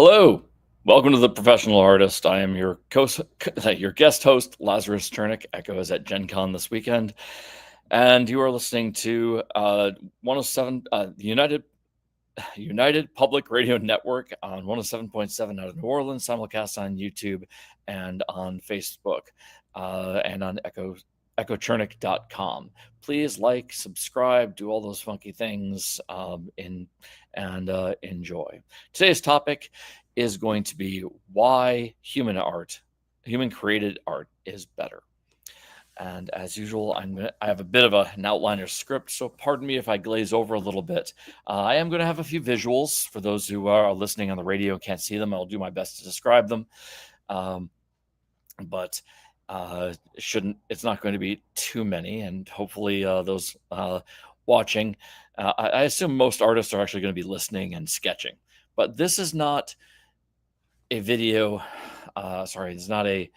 Hello, welcome to the Professional Artist. I am your guest host, Lazarus Chernik. Echo is at Gen Con this weekend, and you are listening to 107, the United Public Radio Network on 107.7 out of New Orleans, simulcast on YouTube and on Facebook, and on echochernik.com. Please like, subscribe, do all those funky things, enjoy. Today's topic is going to be why human created art is better. And as usual, I have a bit of an outliner script, so pardon me if I glaze over a little bit. I am going to have a few visuals for those who are listening on the radio and can't see them. I'll do my best to describe them, but it's not going to be too many, and hopefully those watching, I assume most artists are actually going to be listening and sketching. But this is not a video. It's not a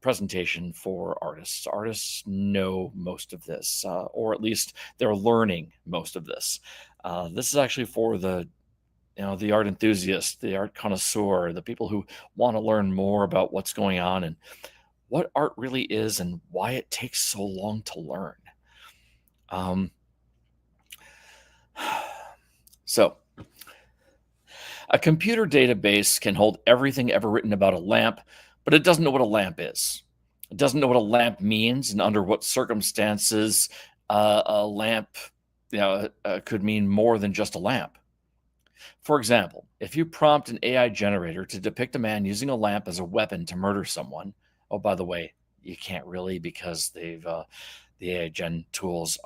presentation for artists. Artists know most of this, or at least they're learning most of this. This is actually for the art enthusiast, the art connoisseur, the people who want to learn more about what's going on and what art really is and why it takes so long to learn. So, a computer database can hold everything ever written about a lamp, but it doesn't know what a lamp is. It doesn't know what a lamp means and under what circumstances a lamp could mean more than just a lamp. For example, if you prompt an AI generator to depict a man using a lamp as a weapon to murder someone, oh, by the way, you can't really, because the AI gen tools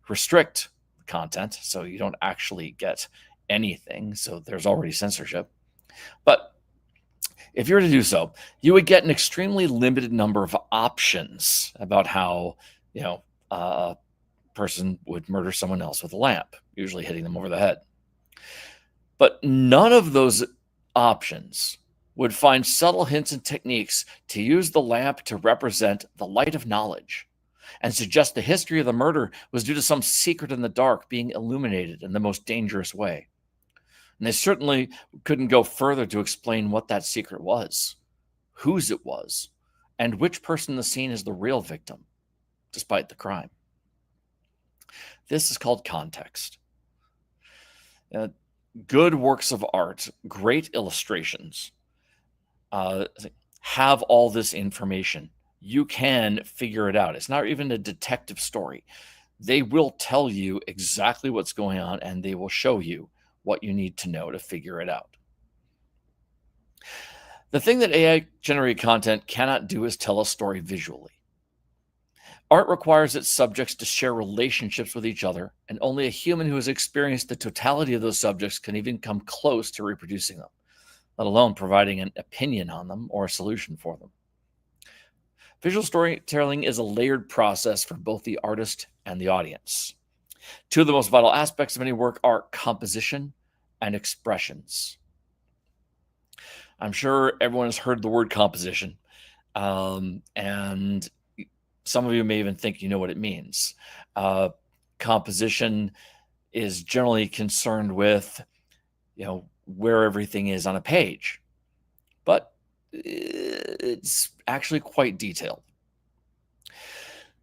restrict content, so you don't actually get anything. So there's already censorship. But if you were to do so, you would get an extremely limited number of options about how a person would murder someone else with a lamp, usually hitting them over the head. But none of those options would find subtle hints and techniques to use the lamp to represent the light of knowledge and suggest the history of the murder was due to some secret in the dark being illuminated in the most dangerous way. And they certainly couldn't go further to explain what that secret was, whose it was, and which person in the scene is the real victim, despite the crime. This is called context. Good works of art, great illustrations, have all this information. You can figure it out. It's not even a detective story. They will tell you exactly what's going on, and they will show you what you need to know to figure it out. The thing that AI-generated content cannot do is tell a story visually. Art requires its subjects to share relationships with each other, and only a human who has experienced the totality of those subjects can even come close to reproducing them, let alone providing an opinion on them or a solution for them. Visual storytelling is a layered process for both the artist and the audience. Two of the most vital aspects of any work are composition and expressions. I'm sure everyone has heard the word composition, and some of you may even think you know what it means. Composition is generally concerned with, where everything is on a page, but it's actually quite detailed.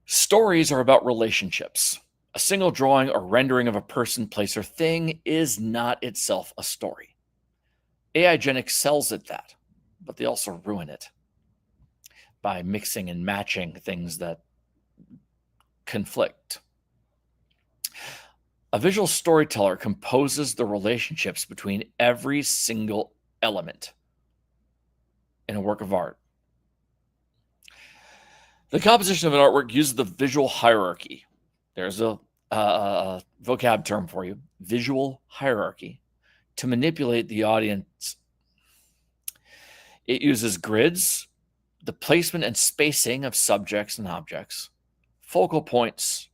Stories are about relationships. A single drawing or rendering of a person, place, or thing is not itself a story. AI Gen excels at that, but they also ruin it by mixing and matching things that conflict. A visual storyteller composes the relationships between every single element in a work of art. The composition of an artwork uses the visual hierarchy. There's a vocab term for you, visual hierarchy, to manipulate the audience. It uses grids, the placement and spacing of subjects and objects, focal points,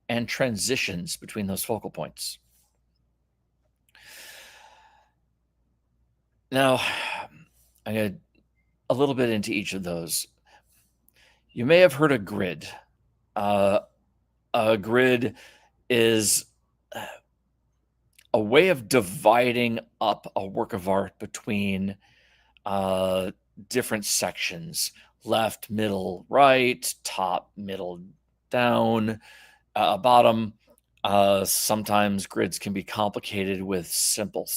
and transitions between those focal points. Now, I'm going to a little bit into each of those. You may have heard a grid. A grid is a way of dividing up a work of art between different sections: left, middle, right, top, middle, down, bottom. Sometimes grids can be complicated with simple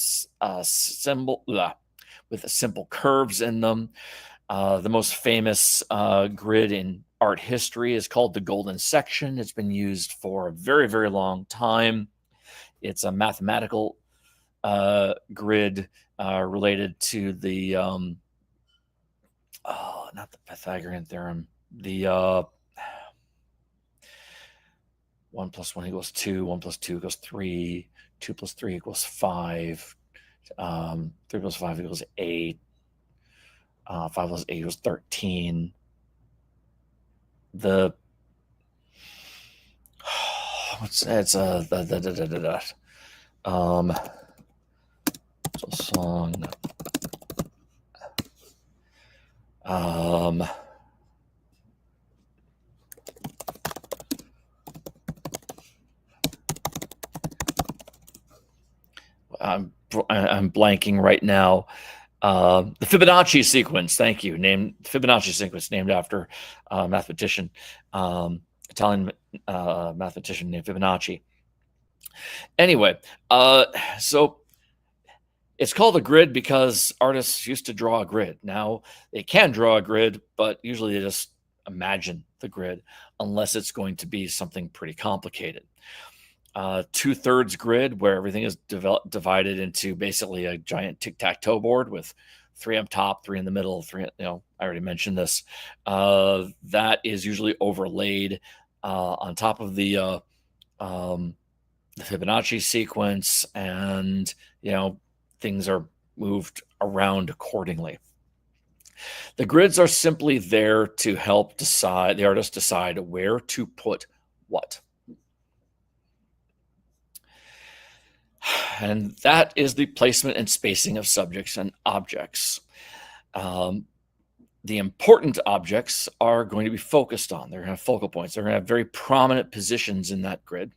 curves in them. The most famous grid in art history is called the golden section. It's been used for a very, very long time. It's a mathematical grid related to the not the Pythagorean theorem, the 1 + 1 = 2, 1 + 2 = 3, 2 + 3 = 5, 3 + 5 = 8, 5 + 8 = 13. The what's it's song. I'm blanking right now. The Fibonacci sequence. Thank you. Named Fibonacci sequence, named after a mathematician, Italian mathematician named Fibonacci. Anyway, so it's called a grid because artists used to draw a grid. Now they can draw a grid, but usually they just imagine the grid, unless it's going to be something pretty complicated. 2/3 grid, where everything is divided into basically a giant tic-tac-toe board with 3 up top, 3 in the middle, 3, I already mentioned this. That is usually overlaid on top of the Fibonacci sequence, and things are moved around accordingly. The grids are simply there to help the artist decide where to put what. And that is the placement and spacing of subjects and objects. The important objects are going to be focused on. They're going to have focal points. They're going to have very prominent positions in that grid.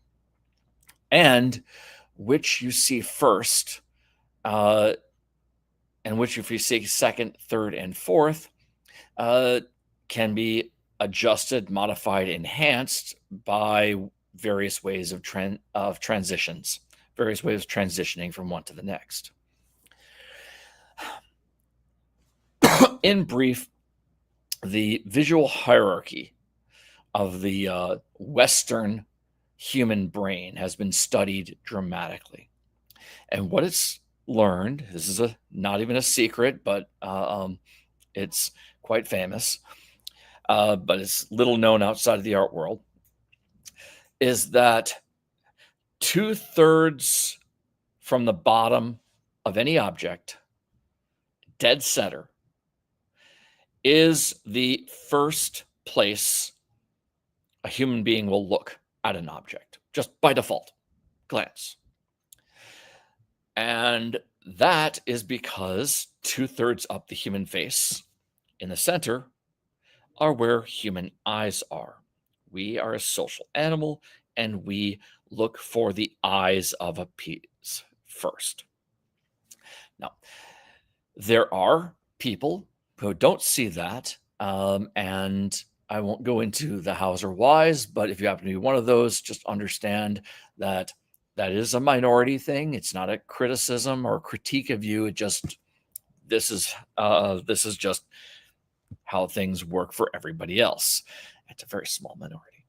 And which you see first, and which if you see second, third, and fourth, can be adjusted, modified, enhanced by various ways of transitions, various ways of transitioning from one to the next. In brief, the visual hierarchy of the Western human brain has been studied dramatically. And what it's learned, this is not even a secret, but it's quite famous, but it's little known outside of the art world, is that 2/3 from the bottom of any object, dead center, is the first place a human being will look at an object, just by default glance. And that is because 2/3 up the human face in the center are where human eyes are. We are a social animal, and we look for the eyes of a piece first. Now, there are people who don't see that, and I won't go into the hows or whys, but if you happen to be one of those, just understand that that is a minority thing. It's not a criticism or critique of you. This is just how things work for everybody else. It's a very small minority.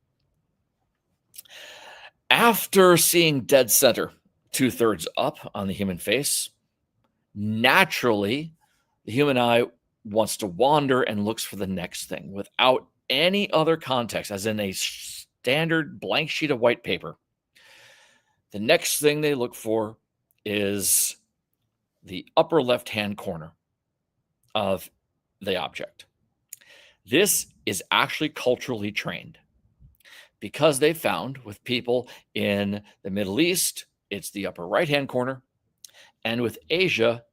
After seeing dead center, 2/3 up on the human face, naturally, the human eye wants to wander and looks for the next thing without any other context, as in a standard blank sheet of white paper. The next thing they look for is the upper left-hand corner of the object. This is actually culturally trained, because they found with people in the Middle East, it's the upper right-hand corner. And with Asia,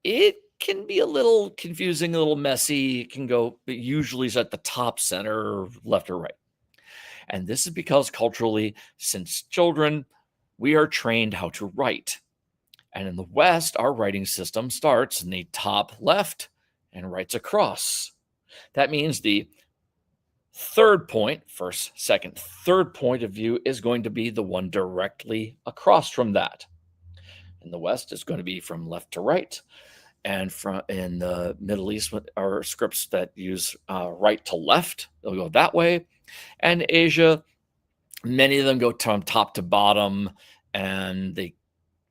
it can be a little confusing, a little messy. It can go, but usually it's at the top center, left or right. And this is because culturally, since children, we are trained how to write. And in the West, our writing system starts in the top left and writes across. That means the third point, first, second, third point of view is going to be the one directly across from that. In the West, it's going to be from left to right. And in the Middle East, are scripts that use right to left. They'll go that way. And Asia, many of them go from top to bottom, and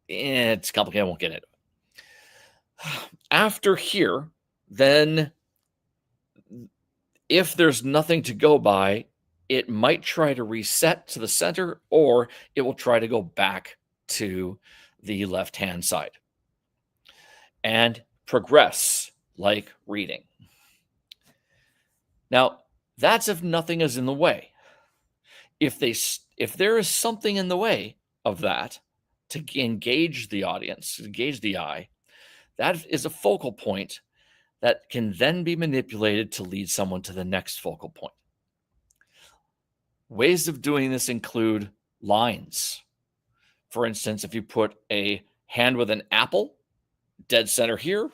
it's complicated. I won't get it. After here, then if there's nothing to go by, it might try to reset to the center, or it will try to go back to the left-hand side and progress like reading. Now, that's if nothing is in the way. If there is something in the way of that to engage the audience, engage the eye, that is a focal point that can then be manipulated to lead someone to the next focal point. Ways of doing this include lines. For instance, if you put a hand with an apple dead center here,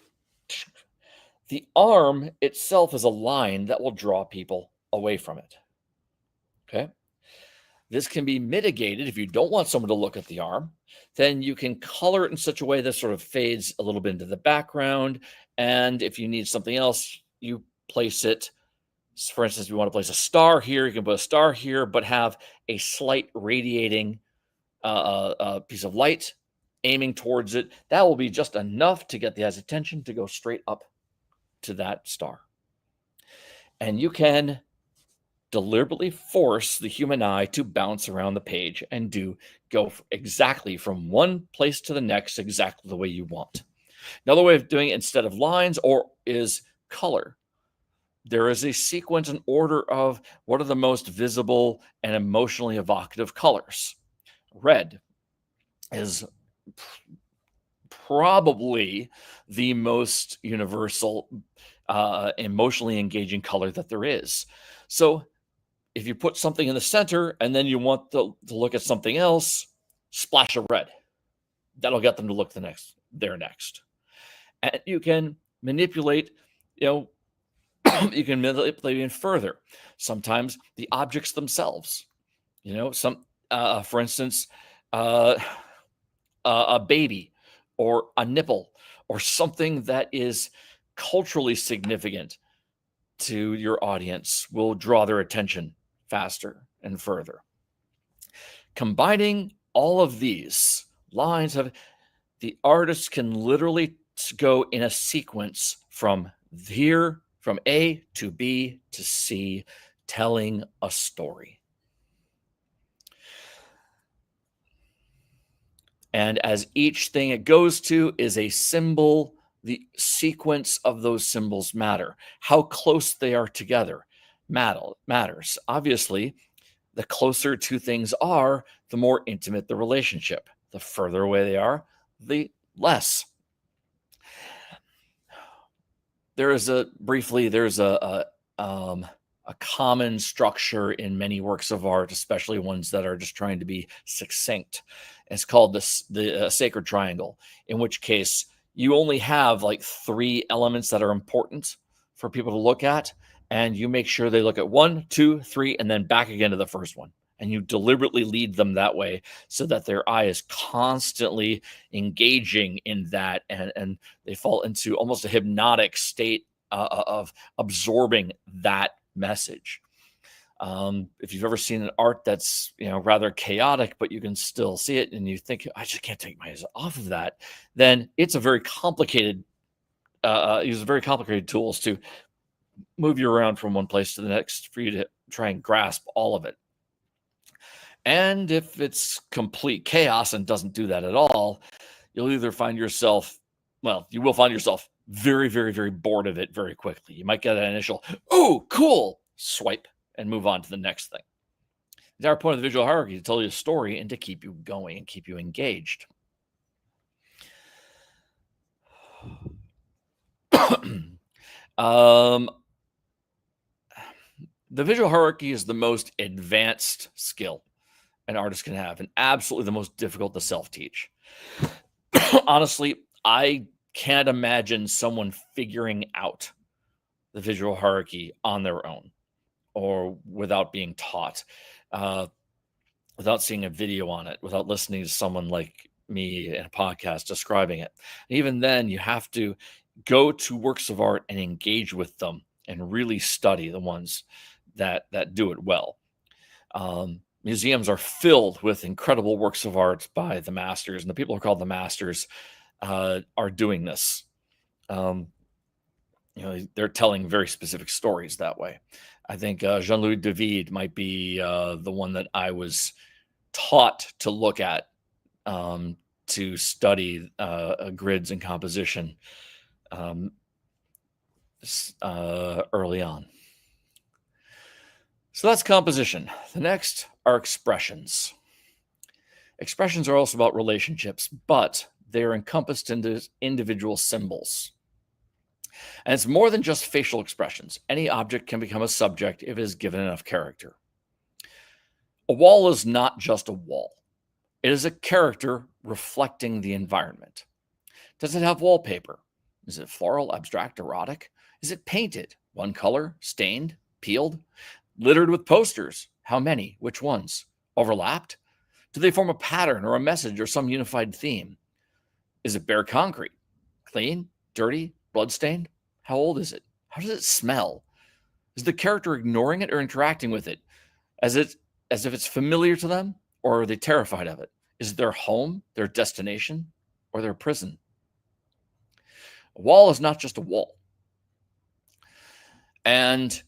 the arm itself is a line that will draw people away from it. Okay? This can be mitigated if you don't want someone to look at the arm. Then you can color it in such a way that sort of fades a little bit into the background. And if you need something else, you place it. For instance, if you want to place a star here, you can put a star here, but have a slight radiating piece of light aiming towards it. That will be just enough to get the eye's attention to go straight up to that star. And you can deliberately force the human eye to bounce around the page and go exactly from one place to the next exactly the way you want. Another way of doing it instead of lines is color. There is a sequence and order of what are the most visible and emotionally evocative colors. Red is probably the most universal, emotionally engaging color that there is. So if you put something in the center and then you want to look at something else, splash of red. That'll get them to look there next. And you can manipulate, you can manipulate even further. Sometimes the objects themselves, for instance, a baby or a nipple or something that is culturally significant to your audience will draw their attention faster and further. Combining all of these lines the artist can literally go in a sequence from A to B to C, telling a story. And as each thing it goes to is a symbol, the sequence of those symbols matter. How close they are together matters. Obviously, the closer two things are, the more intimate the relationship. The further away they are, the less. There's a common structure in many works of art, especially ones that are just trying to be succinct. It's called the sacred triangle, in which case you only have like 3 elements that are important for people to look at, and you make sure they look at 1, 2, 3, and then back again to the first one. And you deliberately lead them that way so that their eye is constantly engaging in that, and they fall into almost a hypnotic state of absorbing that message. If you've ever seen an art that's rather chaotic, but you can still see it, and you think, I just can't take my eyes off of that, then it's a very complicated. Use very complicated tools to move you around from one place to the next for you to try and grasp all of it. And if it's complete chaos and doesn't do that at all, you'll either find yourself, you will find yourself very, very, very bored of it very quickly. You might get an initial, oh, cool, swipe and move on to the next thing. The entire point of the visual hierarchy is to tell you a story and to keep you going and keep you engaged. The visual hierarchy is the most advanced skill an artist can have, and absolutely the most difficult to self-teach. Honestly, I can't imagine someone figuring out the visual hierarchy on their own or without being taught, uh, without seeing a video on it, without listening to someone like me in a podcast describing it. Even then, you have to go to works of art and engage with them and really study the ones that do it well. Museums are filled with incredible works of art by the masters, and the people who are called the masters are doing this. Um, they're telling very specific stories that way. I think Jean-Louis David might be the one that I was taught to look at to study grids and composition early on. So that's composition. The next are expressions. Expressions are also about relationships, but they are encompassed into individual symbols. And it's more than just facial expressions. Any object can become a subject if it is given enough character. A wall is not just a wall. It is a character reflecting the environment. Does it have wallpaper? Is it floral, abstract, erotic? Is it painted? One color, stained, peeled, littered with posters? How many? Which ones? Overlapped? Do they form a pattern or a message or some unified theme? Is it bare concrete? Clean? Dirty? Bloodstained? How old is it? How does it smell? Is the character ignoring it or interacting with it as if it's familiar to them, or are they terrified of it? Is it their home, their destination, or their prison? A wall is not just a wall. And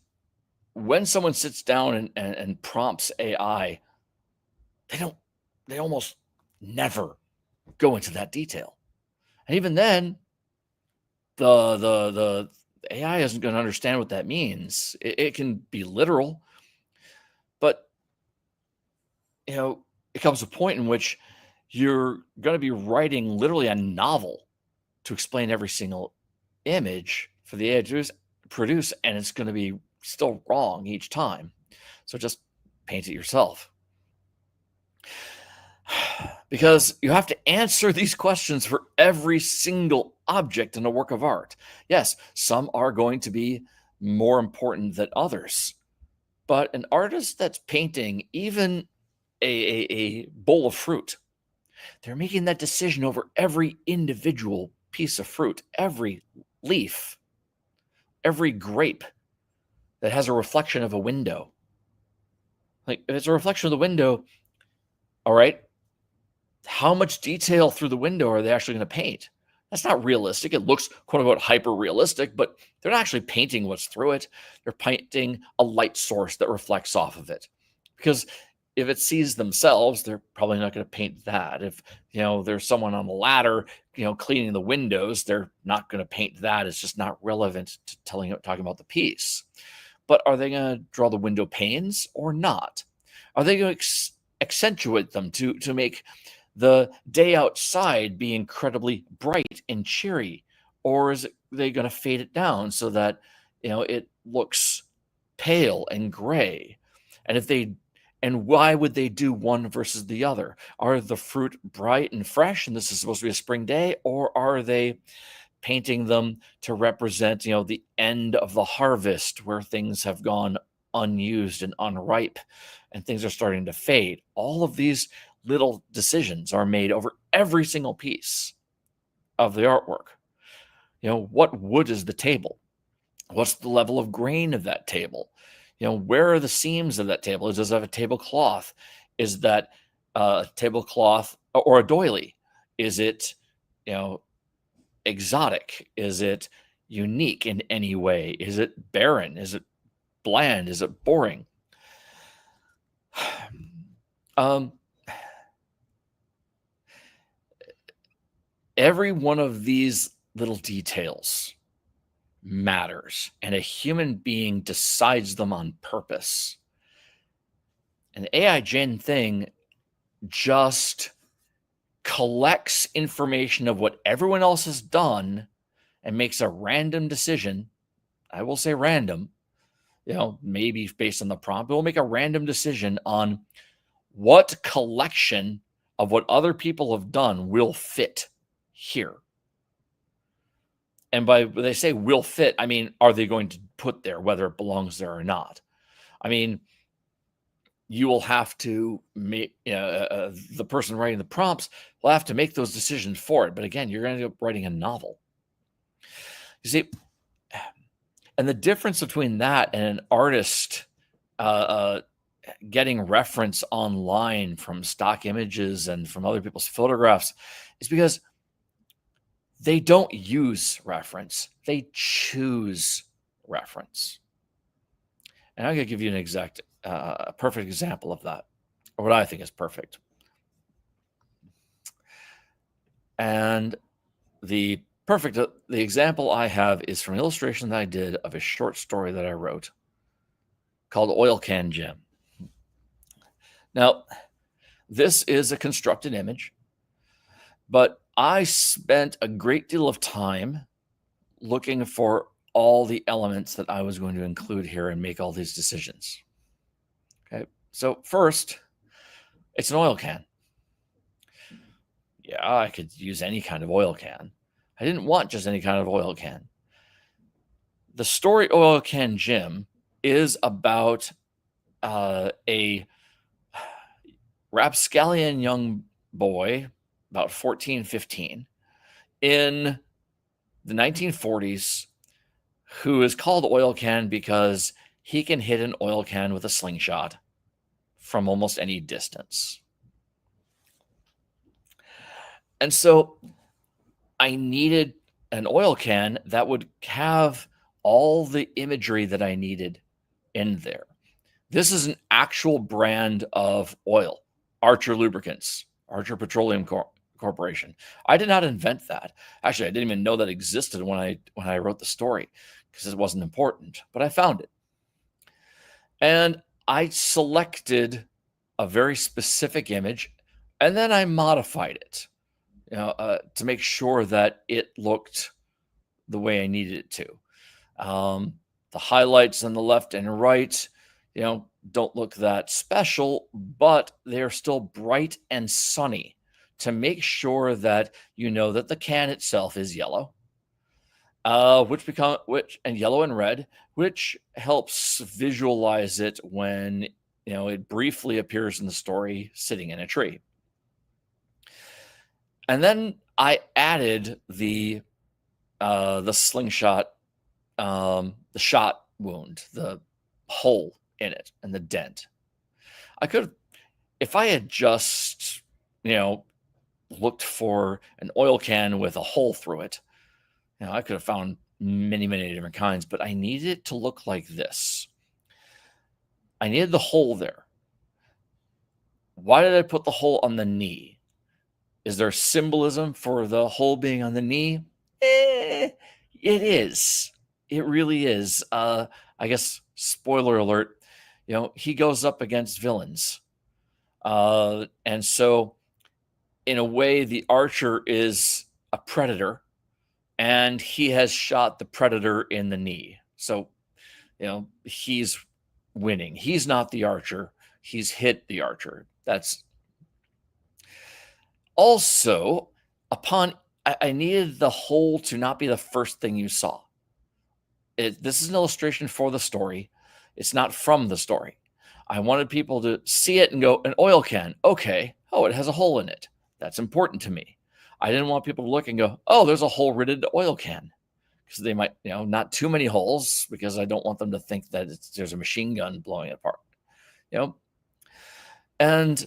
when someone sits down and prompts AI, they almost never go into that detail. And even then, the AI isn't going to understand what that means. It can be literal, but it comes to a point in which you're going to be writing literally a novel to explain every single image for the AI to produce, and it's going to be still wrong each time. So just paint it yourself. Because you have to answer these questions for every single object in a work of art. Yes, some are going to be more important than others, but an artist that's painting even a bowl of fruit, they're making that decision over every individual piece of fruit, every leaf, every grape that has a reflection of a window. Like, if it's a reflection of the window, all right, how much detail through the window are they actually going to paint? That's not realistic. It looks, quote unquote, hyper realistic, but they're not actually painting what's through it. They're painting a light source that reflects off of it. Because if it sees themselves, they're probably not going to paint that. If there's someone on the ladder, cleaning the windows, they're not going to paint that. It's just not relevant to talking about the piece. But are they going to draw the window panes or not? Are they going to accentuate them to make the day outside be incredibly bright and cheery, or is they going to fade it down so that it looks pale and gray? And why would they do one versus the other? Are the fruit bright and fresh, and this is supposed to be a spring day, or are they painting them to represent the end of the harvest, where things have gone unused and unripe and things are starting to fade? All of these little decisions are made over every single piece of the artwork. What wood is the table? What's the level of grain of that table? Where are the seams of that table? Does it have a tablecloth? Is that a tablecloth or a doily? Is it, exotic? Is it unique in any way? Is it barren? Is it bland? Is it boring? Every one of these little details matters, and a human being decides them on purpose. An AI gen thing just collects information of what everyone else has done and makes a random decision. I will say random, maybe based on the prompt, but we'll make a random decision on what collection of what other people have done will fit here. And by when they say will fit, I mean, are they going to put there whether it belongs there or not? I mean, you will have to make the person writing the prompts will have to make those decisions for it. But again, you're going to end up writing a novel. You see, and the difference between that and an artist getting reference online from stock images and from other people's photographs is because they don't use reference. They choose reference. And I'm going to give you a perfect example of that, or what I think is perfect. And the example I have is from an illustration that I did of a short story that I wrote called Oil Can Jim. Now, this is a constructed image, but I spent a great deal of time looking for all the elements that I was going to include here and make all these decisions. Okay, so first, it's an oil can. Yeah, I could use any kind of oil can. I didn't want just any kind of oil can. The story Oil Can Jim is about a rapscallion young boy, about 14, 15, in the 1940s, who is called Oil Can because he can hit an oil can with a slingshot from almost any distance. And so I needed an oil can that would have all the imagery that I needed in there. This is an actual brand of oil, Archer Lubricants, Archer Petroleum Corporation. I did not invent that. Actually, I didn't even know that existed when I wrote the story because it wasn't important, but I found it. And I selected a very specific image, and then I modified it, to make sure that it looked the way I needed it to. The highlights on the left and right, don't look that special, but they're still bright and sunny to make sure that that the can itself is yellow, and yellow and red, which helps visualize it when it briefly appears in the story sitting in a tree. And then I added the slingshot, the shot wound, the hole in it, and the dent. I could, if I had just, looked for an oil can with a hole through it, I could have found many, many different kinds, but I needed it to look like this. I needed the hole there. Why did I put the hole on the knee? Is there symbolism for the hole being on the knee? It is. It really is. I guess, spoiler alert, he goes up against villains. And so, in a way, the archer is a predator, and he has shot the predator in the knee. So, he's winning. He's not the archer. He's hit the archer. That's also, I needed the hole to not be the first thing you saw. This is an illustration for the story. It's not from the story. I wanted people to see it and go, an oil can. Okay. Oh, it has a hole in it. That's important to me. I didn't want people to look and go, oh, there's a hole-ridded oil can. Because they might, not too many holes, because I don't want them to think that there's a machine gun blowing it apart. And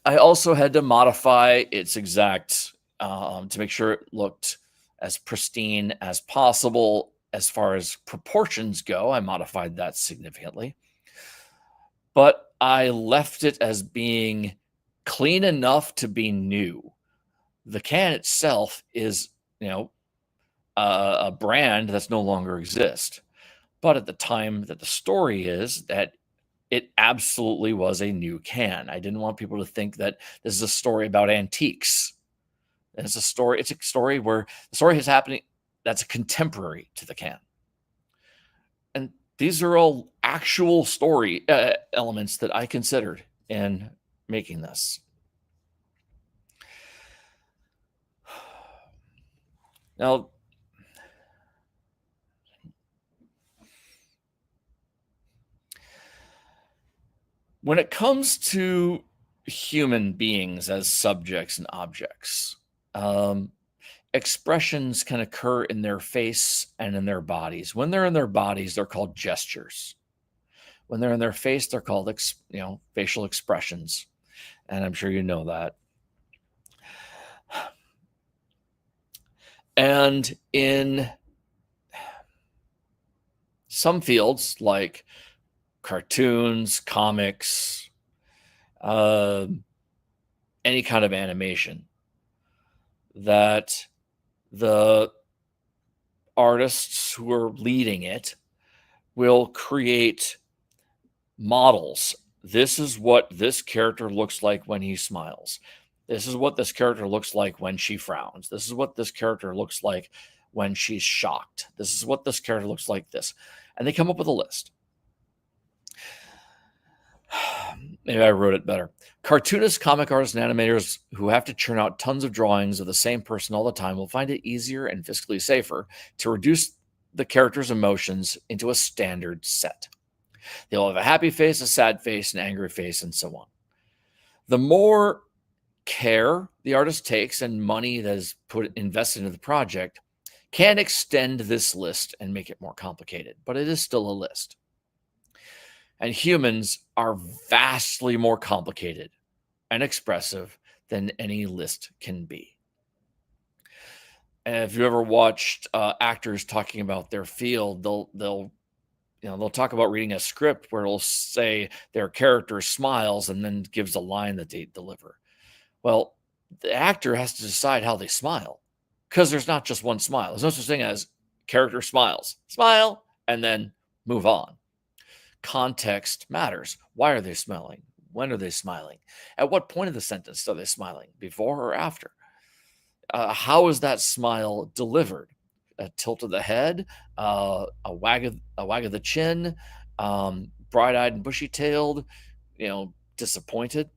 I also had to modify its exact, to make sure it looked as pristine as possible. As far as proportions go, I modified that significantly. But I left it as being clean enough to be new. The can itself is, a brand that's no longer exists. But at the time that the story is, that it absolutely was a new can. I didn't want people to think that this is a story about antiques. It's a story where the story is happening that's contemporary to the can. And these are all actual story elements that I considered in making this. Now, when it comes to human beings as subjects and objects, um, expressions can occur in their face and in their bodies. When they're in their bodies, they're called gestures. When they're in their face, they're called facial expressions, and I'm sure you know that. And in some fields like cartoons, comics, uh, any kind of animation, that the artists who are leading it will create models. This is what this character looks like when he smiles. This is what this character looks like when she frowns. This is what this character looks like when she's shocked. This is what this character looks like this. And they come up with a list. Maybe I wrote it better. Cartoonists, comic artists, and animators who have to churn out tons of drawings of the same person all the time will find it easier and fiscally safer to reduce the character's emotions into a standard set. They'll have a happy face, a sad face, an angry face, and so on. The more care the artist takes and money that is invested into the project can extend this list and make it more complicated, but it is still a list. And humans are vastly more complicated and expressive than any list can be. And if you ever watched actors talking about their field, they'll talk about reading a script where it'll say their character smiles and then gives a line that they deliver. Well, the actor has to decide how they smile, because there's not just one smile. There's no such thing as character smiles, smile, and then move on. Context matters. Why are they smiling? When are they smiling? At what point of the sentence are they smiling? Before or after? How is that smile delivered? A tilt of the head, a wag of the chin, bright-eyed and bushy-tailed, disappointed.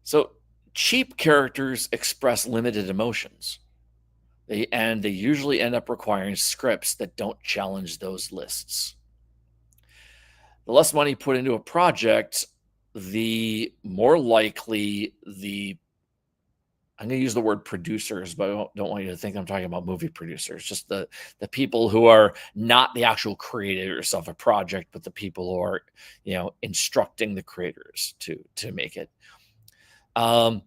So cheap characters express limited emotions. They usually end up requiring scripts that don't challenge those lists. The less money put into a project, the more likely I'm going to use the word producers, but I don't want you to think I'm talking about movie producers, just the people who are not the actual creators of a project, but the people who are, instructing the creators to make it. The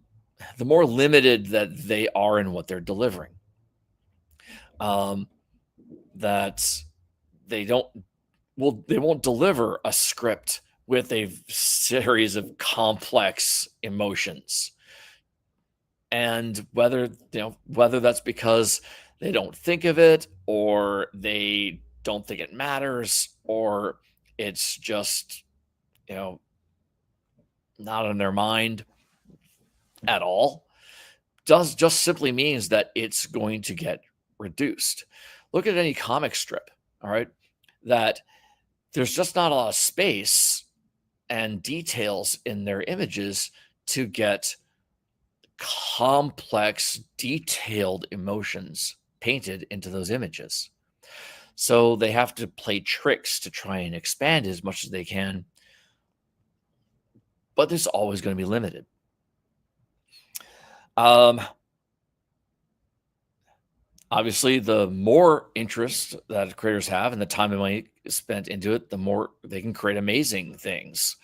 more limited that they are in what they're delivering. That they won't deliver a script with a series of complex emotions. And whether that's because they don't think of it, or they don't think it matters, or it's just, not on their mind at all, just simply means that it's going to get reduced. Look at any comic strip, all right, that there's just not a lot of space and details in their images to get complex, detailed emotions painted into those images. So they have to play tricks to try and expand as much as they can, but there's always going to be limited. Obviously, the more interest that creators have and the time and money spent into it, the more they can create amazing things.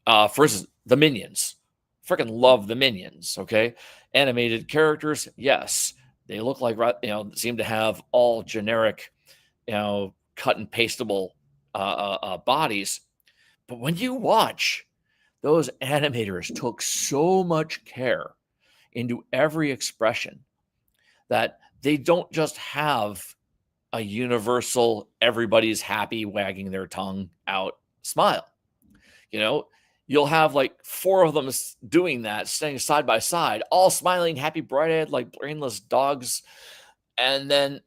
For instance, the Minions. Freaking love the Minions, okay? Animated characters, yes. They look like, seem to have all generic, cut and pastable bodies. But when you watch, those animators took so much care into every expression that they don't just have a universal, everybody's happy, wagging their tongue out smile. You'll have like 4 of them doing that, standing side by side, all smiling, happy, bright-eyed, like brainless dogs. And then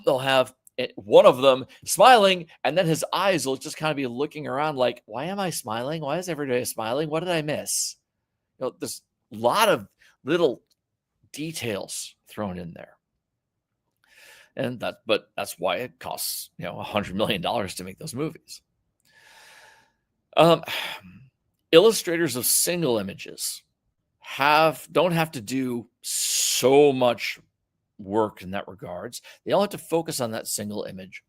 they'll have one of them smiling, and then his eyes will just kind of be looking around like, why am I smiling? Why is everybody smiling? What did I miss? There's a lot of little details thrown in there. But that's why it costs, $100 million to make those movies. Illustrators of single images don't have to do so much work in that regards. They all have to focus on that single image.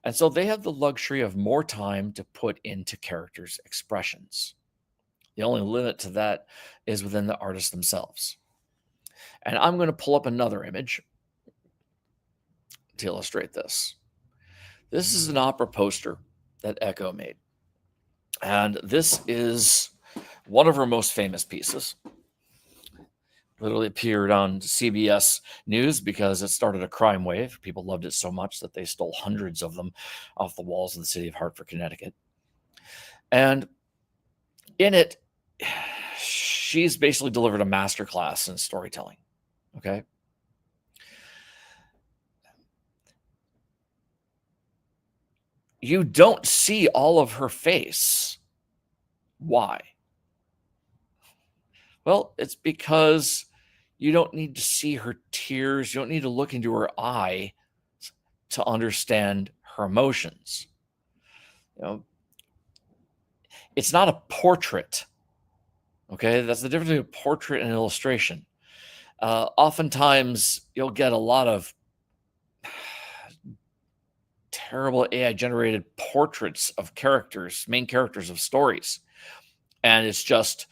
And so they have the luxury of more time to put into characters' expressions. The only limit to that is within the artists themselves. And I'm going to pull up another image to illustrate this. This is an opera poster that Echo made. And this is one of her most famous pieces. Literally appeared on CBS News because it started a crime wave. People loved it so much that they stole hundreds of them off the walls of the city of Hartford, Connecticut. And in it, she's basically delivered a masterclass in storytelling. Okay. You don't see all of her face. Why? Well, it's because you don't need to see her tears. You don't need to look into her eye to understand her emotions. It's not a portrait. Okay, that's the difference between a portrait and an illustration. Oftentimes, you'll get a lot of terrible AI-generated portraits of characters, main characters of stories, and it's just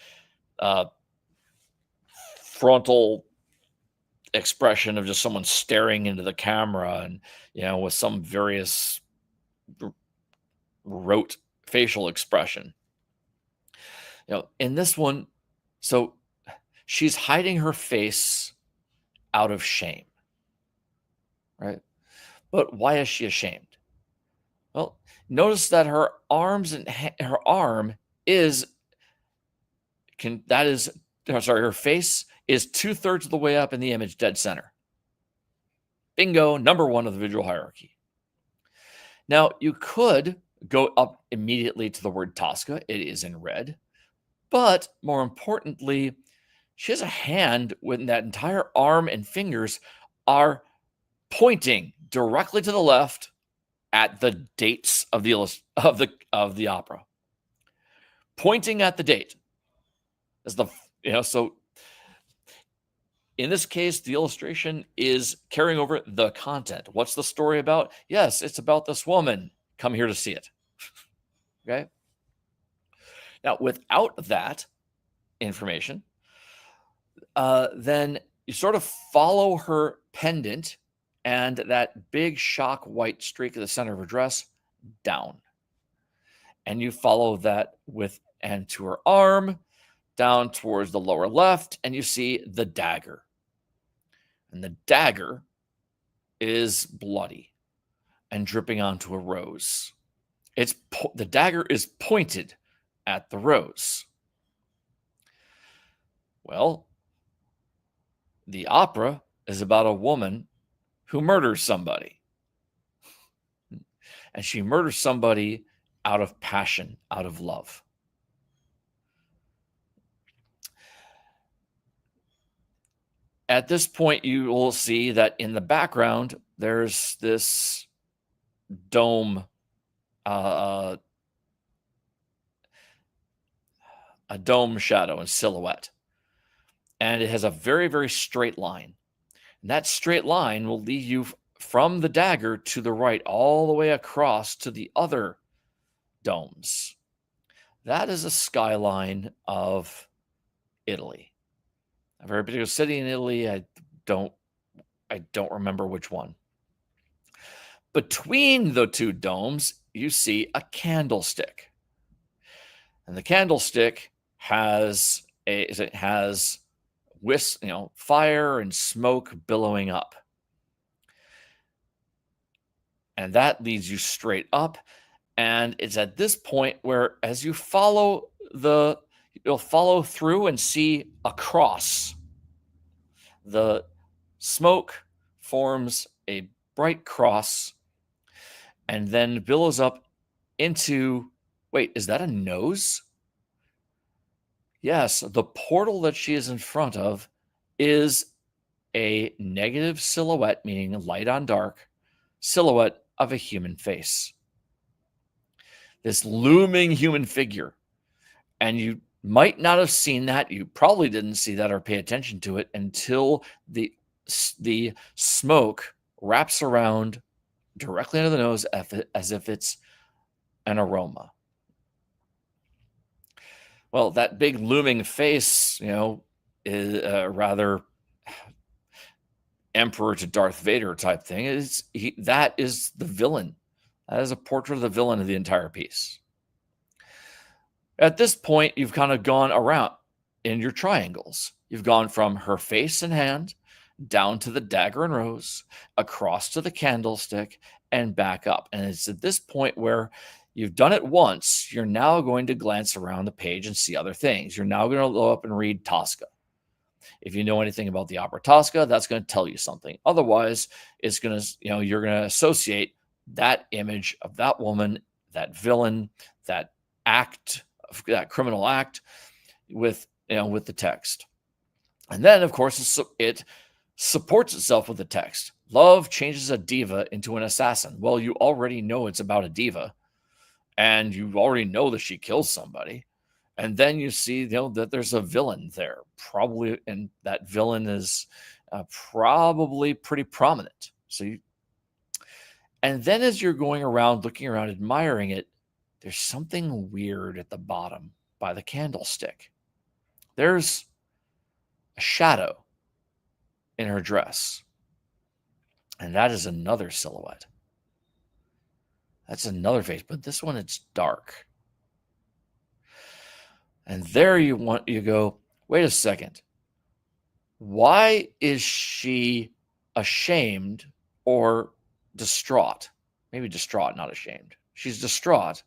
frontal expression of just someone staring into the camera, and with some various rote facial expression. In this one, so she's hiding her face out of shame, right? But why is she ashamed? Well, notice that her arms and her arm is her face is 2/3 of the way up in the image, dead center. Bingo, number one of the visual hierarchy. Now, you could go up immediately to the word Tosca. It is in red. But more importantly, she has a hand when that entire arm and fingers are pointing directly to the left at the dates of the opera. Pointing at the date. So in this case, the illustration is carrying over the content. What's the story about? Yes, it's about this woman. Come here to see it. Okay. Now, without that information, then you sort of follow her pendant and that big shock white streak at the center of her dress down. And you follow that and to her arm, down towards the lower left, and you see the dagger. And the dagger is bloody and dripping onto a rose. The dagger is pointed at the rose. Well, the opera is about a woman who murders somebody. And she murders somebody out of passion, out of love. At this point, you will see that in the background, there's this dome, a dome shadow and silhouette. And it has a very, very straight line. And that straight line will lead you from the dagger to the right, all the way across to the other domes. That is a skyline of Italy. A very particular city in Italy. I don't remember which one. Between the two domes, you see a candlestick. And the candlestick has fire and smoke billowing up. And that leads you straight up. And it's at this point where, as you follow you'll follow through and see a cross. The smoke forms a bright cross and then billows up into, wait, is that a nose? Yes, the portal that she is in front of is a negative silhouette, meaning light on dark, silhouette of a human face. This looming human figure. And you might not have seen that. You probably didn't see that or pay attention to it until the smoke wraps around directly under the nose as if it's an aroma. Well, that big looming face, is rather Emperor to Darth Vader type thing. That is the villain. That is a portrait of the villain of the entire piece. At this point, you've kind of gone around in your triangles. You've gone from her face and hand down to the dagger and rose, across to the candlestick, and back up. And it's at this point where you've done it once. You're now going to glance around the page and see other things. You're now going to go up and read Tosca. If you know anything about the opera Tosca, that's going to tell you something. Otherwise, it's going to, you're going to associate that image of that woman, that villain, that act, that criminal act with the text. And then, of course, it supports itself with the text. Love changes a diva into an assassin. Well, you already know it's about a diva, and you already know that she kills somebody. And then you see, that there's a villain there, probably, and that villain is probably pretty prominent. And then as you're going around, looking around, admiring it, there's something weird at the bottom by the candlestick. There's a shadow in her dress. And that is another silhouette. That's another face, but this one, it's dark. And there you go, wait a second. Why is she ashamed or distraught? Maybe distraught, not ashamed. She's distraught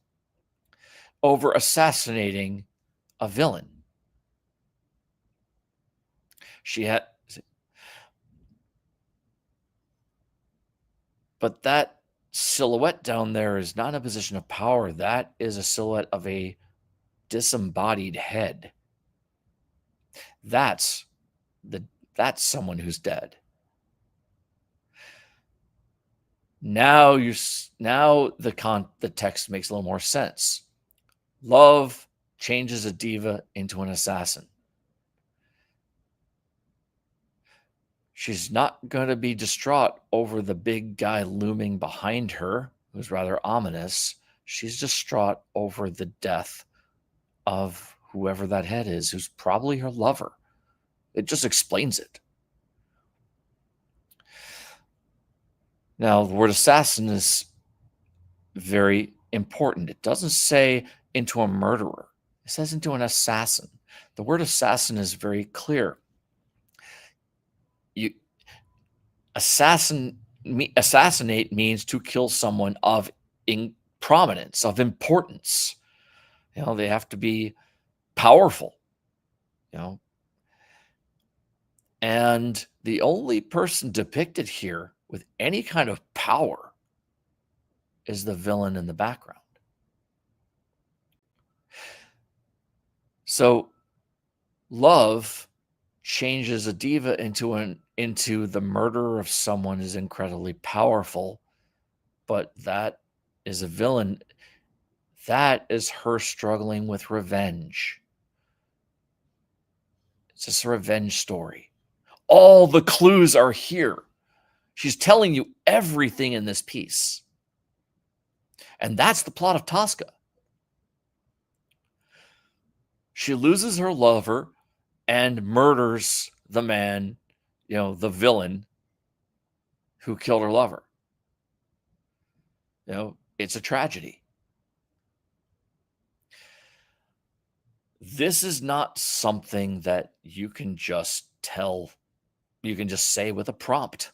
over assassinating a villain. But that silhouette down there is not in a position of power. That is a silhouette of a disembodied head. That's someone who's dead. Now the text makes a little more sense. Love changes a diva into an assassin. She's not going to be distraught over the big guy looming behind her, who's rather ominous. She's distraught over the death of whoever that head is, who's probably her lover. It just explains it. Now, the word assassin is very important. It doesn't say into a murderer. It says into an assassin. The word assassin is very clear. Assassinate means to kill someone of prominence, of importance. They have to be powerful. And the only person depicted here with any kind of power is the villain in the background. So love changes a diva into the murderer of someone is incredibly powerful, but that is a villain. That is her struggling with revenge. It's just a revenge story. All the clues are here. She's telling you everything in this piece. And that's the plot of Tosca. She loses her lover and murders the man, the villain who killed her lover. It's a tragedy. This is not something that you can just say with a prompt.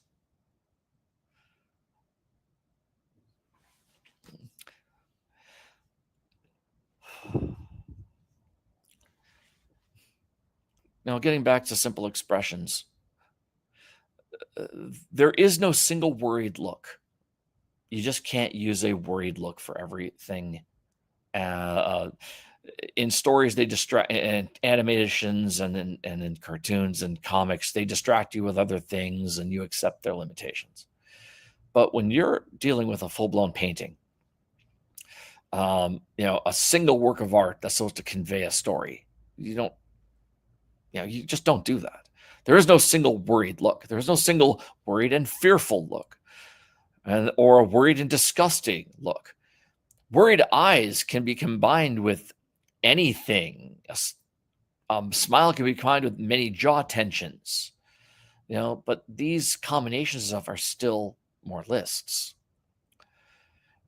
Now, getting back to simple expressions, there is no single worried look. You just can't use a worried look for everything. In stories, they distract, and animations, and in cartoons and comics, they distract you with other things, and you accept their limitations. But when you're dealing with a full blown painting, a single work of art that's supposed to convey a story, you don't, you just don't do that. There is no single worried look. There's no single worried and fearful look, or a worried and disgusting look. Worried eyes can be combined with anything. Smile can be combined with many jaw tensions, but these combinations of are still more lists.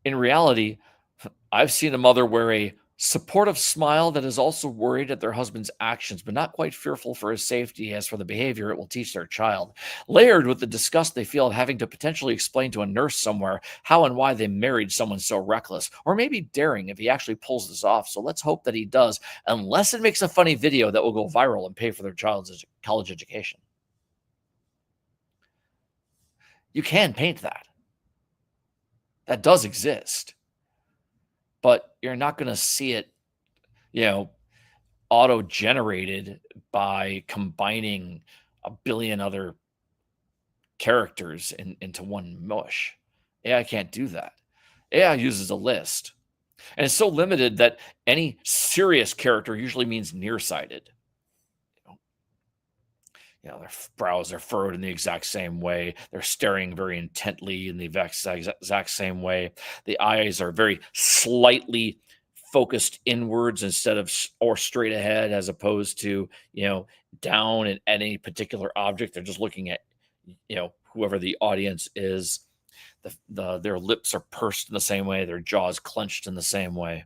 In reality, I've seen a mother wear a supportive smile that is also worried at their husband's actions, but not quite fearful for his safety as for the behavior it will teach their child, layered with the disgust they feel at having to potentially explain to a nurse somewhere how and why they married someone so reckless, or maybe daring if he actually pulls this off. So let's hope that he does, unless it makes a funny video that will go viral and pay for their child's college education. You can paint that. That does exist. But you're not going to see it, auto-generated by combining a billion other characters into one mush. AI can't do that. AI uses a list. And it's so limited that any serious character usually means nearsighted. Their brows are furrowed in the exact same way. They're staring very intently in the exact same way. The eyes are very slightly focused inwards instead of or straight ahead, as opposed to, down at any particular object. They're just looking at, whoever the audience is. Their lips are pursed in the same way. Their jaws clenched in the same way.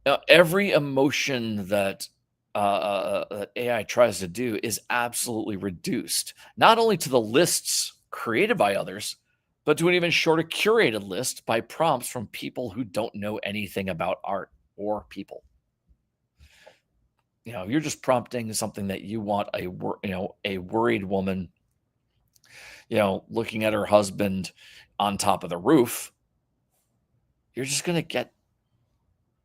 Now, every emotion that AI tries to do is absolutely reduced, not only to the lists created by others, but to an even shorter curated list by prompts from people who don't know anything about art or people. You're just prompting something that you want a worried woman, looking at her husband on top of the roof. You're just going to get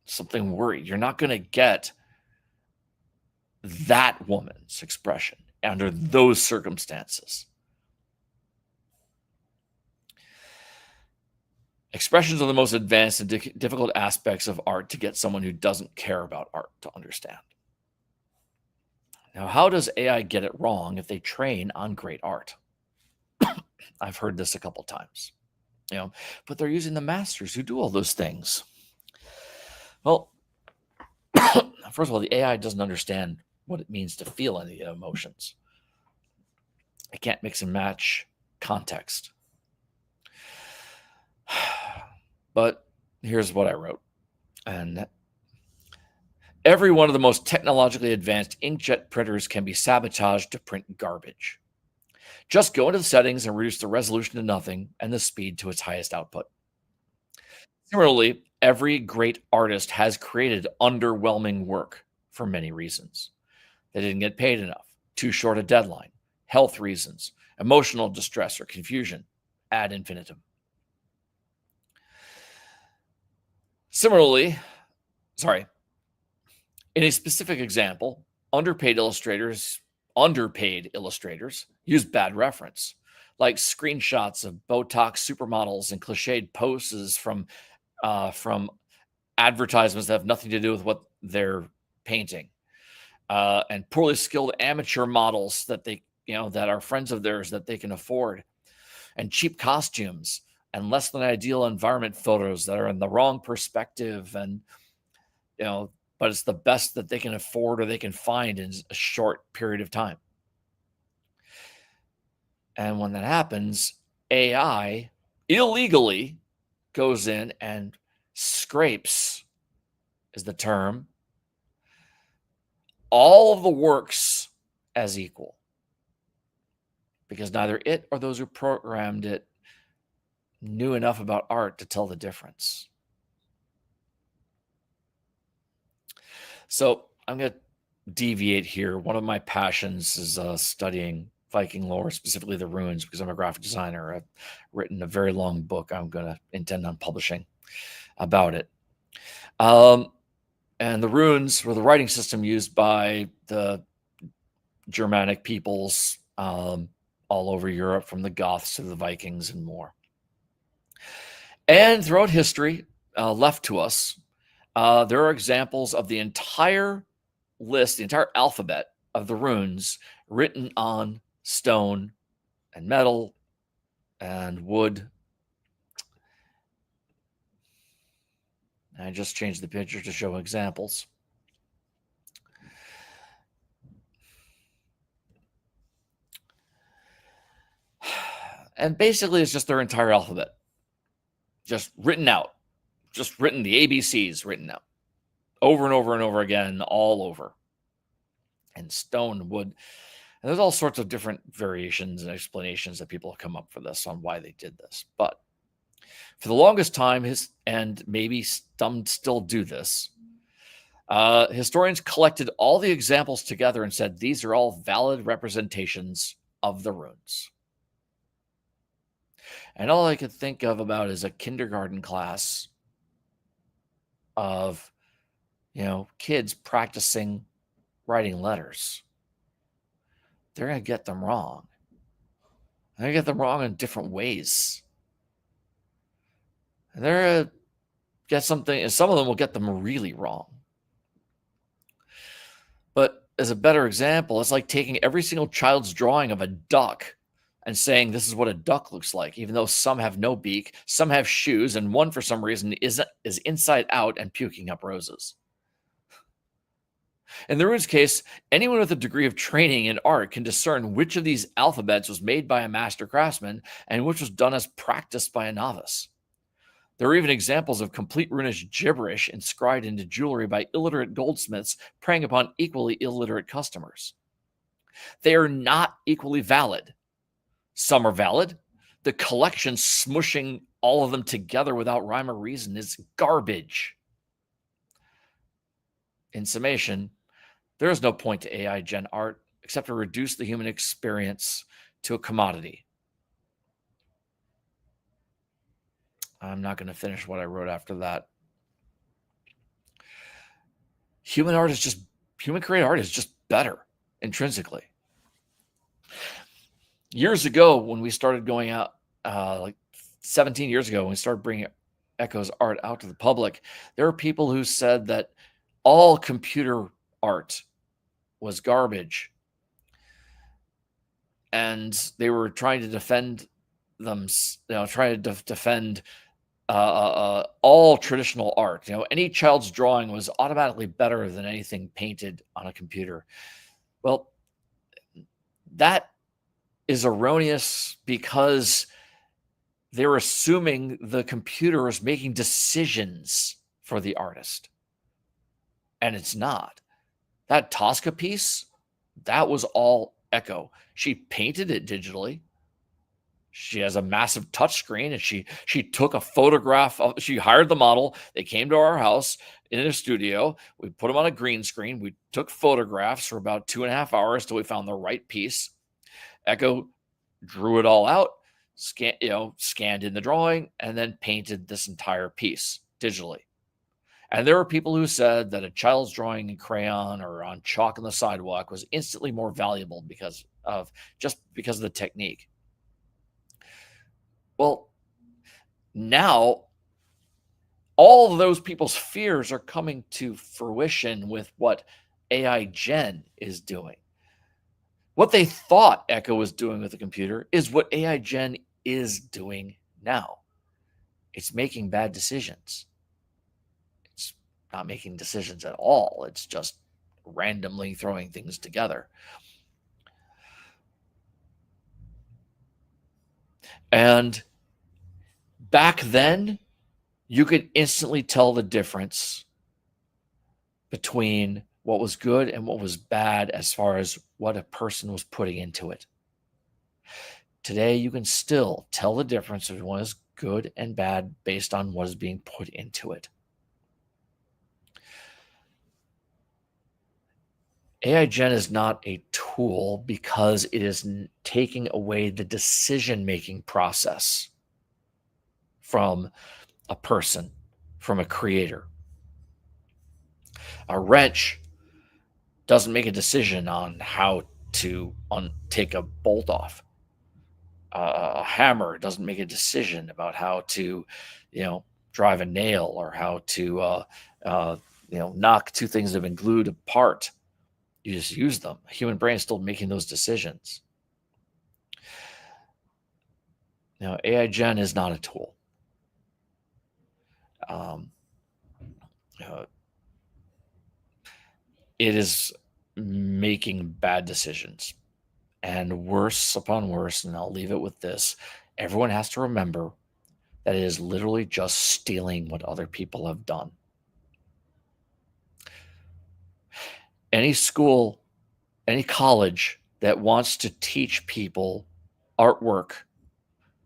something worried. You're not going to get that woman's expression under those circumstances. Expressions are the most advanced and difficult aspects of art to get someone who doesn't care about art to understand. Now, how does AI get it wrong if they train on great art? I've heard this a couple times, but they're using the masters who do all those things. Well, first of all, the AI doesn't understand what it means to feel any emotions. It can't mix and match context. But here's what I wrote. And every one of the most technologically advanced inkjet printers can be sabotaged to print garbage. Just go into the settings and reduce the resolution to nothing and the speed to its highest output. Similarly, every great artist has created underwhelming work for many reasons. They didn't get paid enough, too short a deadline, health reasons, emotional distress or confusion, ad infinitum. Similarly, in a specific example, underpaid illustrators use bad reference, like screenshots of Botox supermodels and cliched poses from advertisements that have nothing to do with what they're painting, and poorly skilled amateur models that that are friends of theirs that they can afford, and cheap costumes and less than ideal environment photos that are in the wrong perspective, and but it's the best that they can afford or they can find in a short period of time. And when that happens, AI illegally goes in and scrapes, is the term, all of the works as equal, because neither it or those who programmed it knew enough about art to tell the difference. So I'm going to deviate here. One of my passions is studying Viking lore, specifically the runes, because I'm a graphic designer. I've written a very long book I'm going to intend on publishing about it. Um, and the runes were the writing system used by the Germanic peoples all over Europe, from the Goths to the Vikings and more. And throughout history, left to us, there are examples of the entire list, the entire alphabet of the runes written on stone and metal and wood. I just changed the picture to show examples. And basically, it's just their entire alphabet, just written out, just written, the ABCs written out over and over and over again, all over. And stone, wood. And there's all sorts of different variations and explanations that people have come up for this on why they did this. But for the longest time, and maybe some still do this, historians collected all the examples together and said these are all valid representations of the runes. And all I could think of about is a kindergarten class of, kids practicing writing letters. They're going to get them wrong. They're going to get them wrong in different ways. And they're going to get something, and some of them will get them really wrong. But as a better example, it's like taking every single child's drawing of a duck and saying this is what a duck looks like, even though some have no beak, some have shoes, and one for some reason is inside out and puking up roses. In the rune's case, anyone with a degree of training in art can discern which of these alphabets was made by a master craftsman and which was done as practice by a novice. There are even examples of complete runish gibberish inscribed into jewelry by illiterate goldsmiths preying upon equally illiterate customers. They are not equally valid. Some are valid. The collection smushing all of them together without rhyme or reason is garbage. In summation, there is no point to AI gen art except to reduce the human experience to a commodity. I'm not going to finish what I wrote after that. Human created art is just better intrinsically. Years ago, when we started going out, like 17 years ago, when we started bringing Echo's art out to the public, there were people who said that all computer art was garbage. And they were trying to defend them, trying to defend all traditional art. Any child's drawing was automatically better than anything painted on a computer. Well, that is erroneous because they're assuming the computer is making decisions for the artist. And it's not. That Tosca piece, that was all Echo. She painted it digitally. She has a massive touchscreen, and she took a photograph of. She hired the model. They came to our house in a studio. We put them on a green screen. We took photographs for about 2.5 hours till we found the right piece. Echo drew it all out, scanned in the drawing, and then painted this entire piece digitally. And there were people who said that a child's drawing in crayon or on chalk on the sidewalk was instantly more valuable because of the technique. Well, now all of those people's fears are coming to fruition with what AI Gen is doing. What they thought Echo was doing with the computer is what AI Gen is doing now. It's making bad decisions. It's not making decisions at all. It's just randomly throwing things together. And back then, you could instantly tell the difference between what was good and what was bad as far as what a person was putting into it. Today, you can still tell the difference between what is good and bad based on what is being put into it. AI Gen is not a tool because it is taking away the decision-making process from a person, from a creator. A wrench doesn't make a decision on how to take a bolt off. A hammer doesn't make a decision about how to, drive a nail, or how to, knock two things that have been glued apart. You just use them. A human brain is still making those decisions. Now, AI Gen is not a tool. Um, it is making bad decisions, and worse upon worse. And I'll leave it with this: everyone has to remember that it is literally just stealing what other people have done. Any school, any college that wants to teach people artwork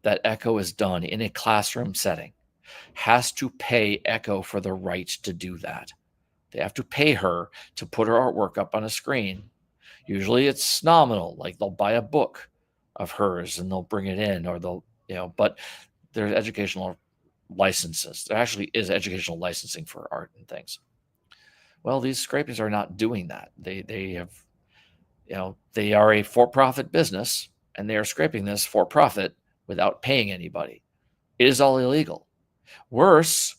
that Echo has done in a classroom setting has to pay Echo for the right to do that. They have to pay her to put her artwork up on a screen. Usually it's nominal, like they'll buy a book of hers and they'll bring it in, or they'll, but there's educational licenses. There actually is educational licensing for art and things. Well, these scrapings are not doing that. They have, they are a for-profit business, and they are scraping this for profit without paying anybody. It is all illegal. Worse,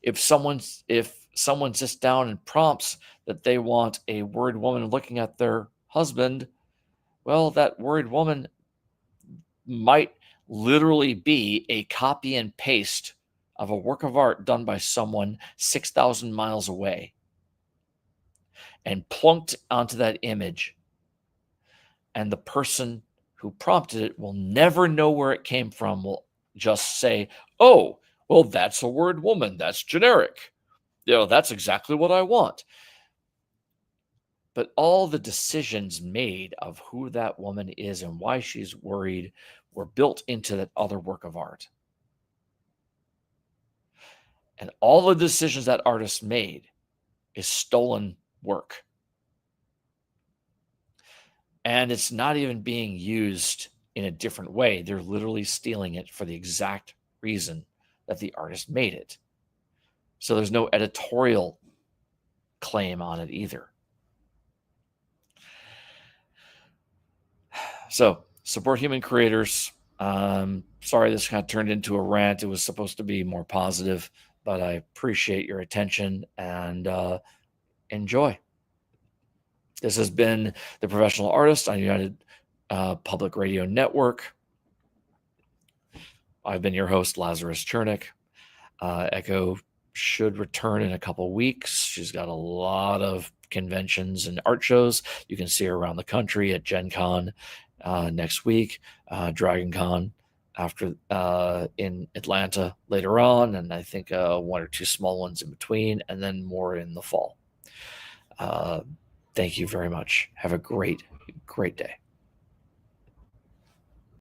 if someone sits down and prompts that they want a worried woman looking at their husband, well, that worried woman might literally be a copy and paste of a work of art done by someone 6,000 miles away and plunked onto that image. And the person who prompted it will never know where it came from, will just say, oh, well, that's a word woman. That's generic. That's exactly what I want. But all the decisions made of who that woman is and why she's worried were built into that other work of art. And all the decisions that artist made is stolen work. And it's not even being used in a different way. They're literally stealing it for the exact reason that the artist made it. So there's no editorial claim on it either. So support human creators. Sorry, this kind of turned into a rant. It was supposed to be more positive, but I appreciate your attention, and enjoy. This has been The Professional Artist on United Public Radio Network. I've been your host, Lazarus Chernik. Echo should return in a couple weeks. She's got a lot of conventions and art shows. You can see her around the country at Gen Con next week, Dragon Con after in Atlanta later on, and I think one or two small ones in between, and then more in the fall. Thank you very much. Have a great, great day.